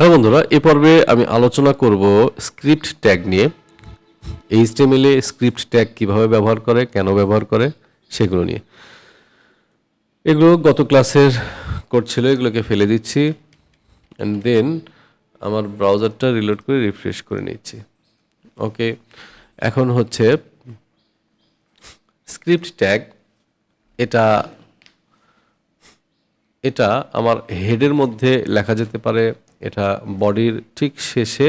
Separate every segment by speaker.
Speaker 1: হ্যাঁ বন্ধুরা, এ পর্বে আমি আলোচনা করব স্ক্রিপ্ট ট্যাগ নিয়ে। এইচটিএমএল এ স্ক্রিপ্ট ট্যাগ কিভাবে ব্যবহার করে, কেন ব্যবহার করে, সেগুলো নিয়ে। এগুলো গত ক্লাসের কোড ছিল, এগুলোকে ফেলে দিচ্ছি অ্যান্ড দেন আমার ব্রাউজারটা রিলোড করে রিফ্রেশ করে নিচ্ছি। ওকে, এখন হচ্ছে স্ক্রিপ্ট ট্যাগ। এটা এটা আমার হেডের মধ্যে লেখা যেতে পারে, এটা বডির ঠিক শেষে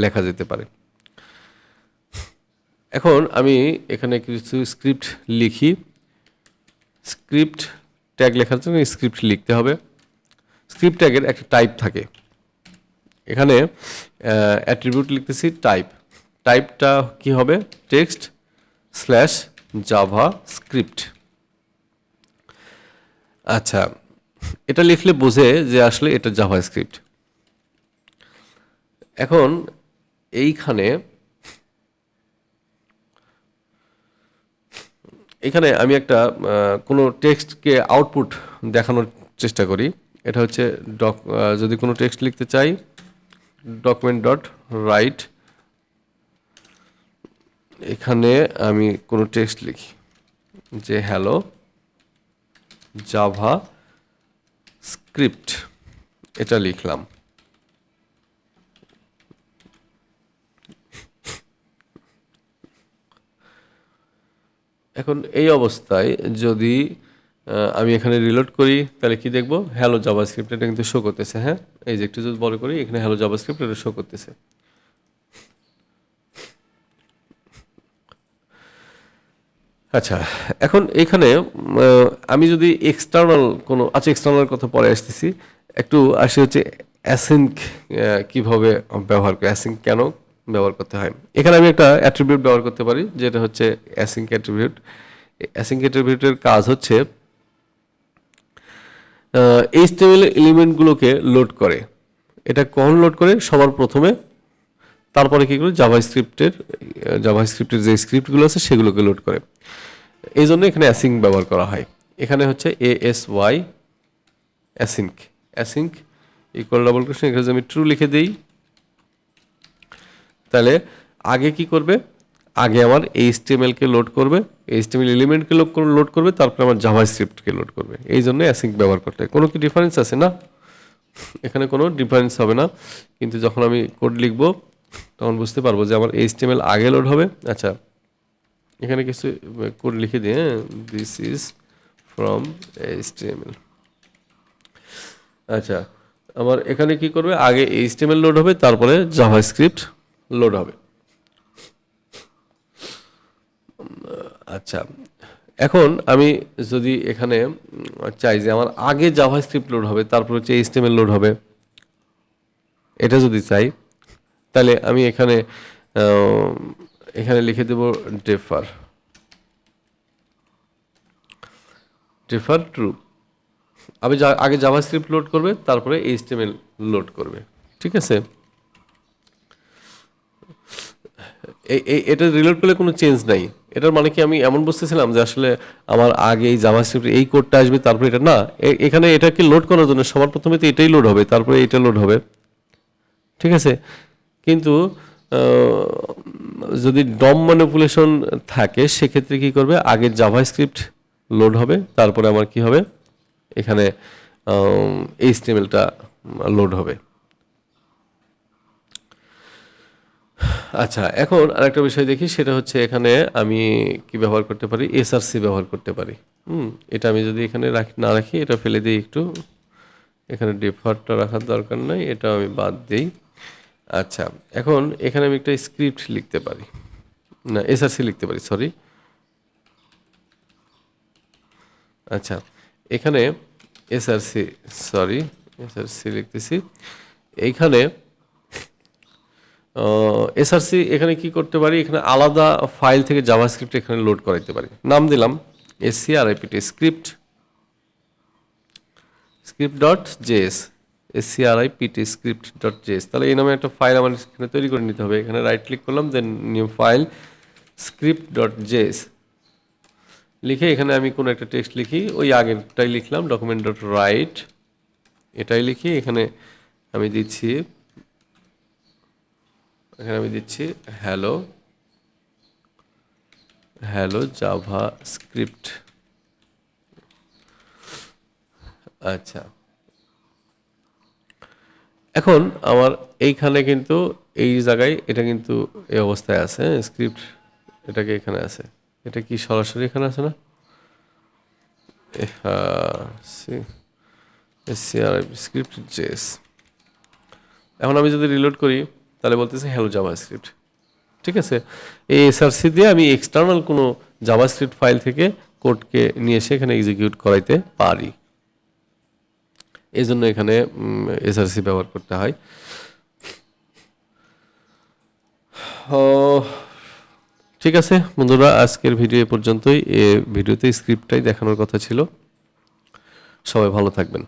Speaker 1: লেখা যেতে পারে। এখন আমি এখানে কিছু স্ক্রিপ্ট লিখি। স্ক্রিপ্ট ট্যাগ লেখার জন্য স্ক্রিপ্ট লিখতে হবে। স্ক্রিপ্ট ট্যাগের একটা টাইপ থাকে। এখানে অ্যাট্রিবিউট লিখতেছি টাইপ। টাইপটা কি হবে? Text slash Java script. আচ্ছা, এটা লিখলে বোঝে যে আসলে এটা জাভা স্ক্রিপ্ট। এখন এইখানে আমি একটা কোনো টেক্সটকে আউটপুট দেখানোর চেষ্টা করি। এটা হচ্ছে যদি কোনো টেক্সট লিখতে চাই, ডকুমেন্ট ডট রাইট, এখানে আমি কোনো টেক্সট লিখি যে হ্যালো জাভা স্ক্রিপ্ট, এটা লিখলাম। এখন এই অবস্থায় যদি আমি এখানে রিলোড করি তাহলে কি দেখবো? হ্যালো জাভাস্ক্রিপ্ট, এটা কিন্তু শো করতেছে। হ্যাঁ, এই যে একটু যদি বড় করি, এখানে হ্যালো জাভাস্ক্রিপ্ট এটা শো করতেছে। আচ্ছা, এখন এখানে আমি যদি এক্সটার্নাল কোনো, আচ্ছা এক্সটার্নাল কথা পরে আসতেছি, একটু আসি হচ্ছে অ্যাসিঙ্ক কিভাবে ব্যবহার করে, অ্যাসিঙ্ক কেন ব্যবহার করতে হয়। এখানে আমি একটা অ্যাট্রিবিউট ব্যবহার করতে পারি, যেটা হচ্ছে অ্যাসিঙ্ক অ্যাট্রিবিউট। অ্যাসিঙ্ক অ্যাট্রিবিউটের কাজ হচ্ছে এইচটিএমএল এলিমেন্টগুলোকে লোড করে। এটা কখন লোড করে? সবার প্রথমে, তারপরে কি করে জাভাস্ক্রিপ্টের যে স্ক্রিপ্টগুলো আছে সেগুলোকে লোড করে। এই জন্য এখানে অ্যাসিঙ্ক ব্যবহার করা হয়। এখানে হচ্ছে ASY async. Async equal double question, এখানে যদি আমি ট্রু লিখে দিই তাহলে আগে কি করবে? আগে আমার HTML কে লোড করবে, HTML এলিমেন্টকে লোড করবে, তারপরে আমার জাভাস্ক্রিপ্টকে লোড করবে। এই জন্য অ্যাসিঙ্ক ব্যবহার করতে হয়। কোনো কি ডিফারেন্স আছে? না, এখানে কোনো ডিফারেন্স হবে না। কিন্তু যখন আমি কোড লিখব তখন বুঝতে পারবো যে আমার HTML আগে লোড হবে। আচ্ছা, এখানে কিছু কোড লিখে দিয়ে, দিস ইজ ফ্রম HTML। আচ্ছা, আমার এখানে কি করবে? আগে HTML লোড হবে, তারপরে জাভাস্ক্রিপ্ট লোড হবে। আচ্ছা, এখন আমি যদি এখানে চাই যে আমার আগে জাভাস্ক্রিপ্ট লোড হবে, তারপর হচ্ছে HTML লোড হবে, এটা যদি চাই, তাহলে আমি এখানে লিখে দেব ডেফার ট্রু। আগে জাভাস্ক্রিপ্ট লোড করবে, তারপরে HTML লোড করবে। ঠিক আছে, এটা রিলোড করলে কোনো চেঞ্জ নাই। এটার মানে কি আমি এমন বুঝতেছিলাম যে আসলে আমার আগে এই জাভাস্ক্রিপ্ট এই কোডটা আসবে, তারপরে এটা না, এখানে এটাকে লোড করার জন্য সবার প্রথমে তো এটাই লোড হবে, তারপরে এটা লোড হবে। ঠিক আছে, কিন্তু যদি ডম ম্যানিপুলেশন থাকে সেক্ষেত্রে কি করবে? আগে জাভাস্ক্রিপ্ট লোড হবে, তারপরে আমার কি হবে? এখানে HTMLটা লোড হবে। আচ্ছা, এখন আরেকটা বিষয় দেখি, সেটা হচ্ছে এখানে আমি কি ব্যবহার করতে পারি? SRC ব্যবহার করতে পারি। এটা আমি যদি এখানে না রাখি, এটা ফেলে দিই একটু। এখানে ডিফল্টটা রাখার দরকার নাই, এটা আমি বাদ দিই। আচ্ছা, এখন এখানে আমি একটা স্ক্রিপ্ট লিখতে পারি, না SRC লিখতে পারি, সরি। আচ্ছা, এখানে SRC লিখতেছি। এইখানে SRC এখানে কি করতে পারি? এখানে আলাদা ফাইল থেকে জাভাস্ক্রিপ্ট এখানে লোড করাইতে পারি। নাম দিলাম SCRIPT script dot JS, SCRIPT script dot JS. তাহলে এই নামে একটা ফাইল আমার এখানে তৈরি করে নিতে হবে। এখানে রাইট ক্লিক করলাম, then new file script dot JS লিখে এখানে আমি কোনো একটা টেক্সট লিখি, ওই আগেরটাই লিখলাম, ডকুমেন্ট ডট রাইট, এটাই লিখি। এখানে আমি দিচ্ছি এখানে আমি দিচ্ছি হ্যালো জাভা স্ক্রিপ্ট। আচ্ছা, এখন আমার এইখানে কিন্তু এই জায়গায় এটা কিন্তু এই অবস্থায় আছে, স্ক্রিপ্ট এটাকে এখানে আছে, এটা কি সরাসরি এখানে আছে না? স্ক্রিপ্ট জেস। এখন আমি যদি রিলোড করি তাহলে বলতেছে হ্যালো জাভা স্ক্রিপ্ট। ঠিক আছে, এই এসআরসি দিয়ে আমি এক্সটার্নাল কোনো জাভাস্ক্রিপ্ট ফাইল থেকে কোডকে নিয়ে এসে এখানে এক্সিকিউট করাইতে পারি। এই জন্য এখানে এসআরসি ব্যবহার করতে হয়। ঠিক আছে বন্ধুরা, আজকের ভিডিও এ পর্যন্তই। ভিডিওতে স্ক্রিপ্টটাই দেখানোর কথা ছিল। সবাই ভালো থাকবেন।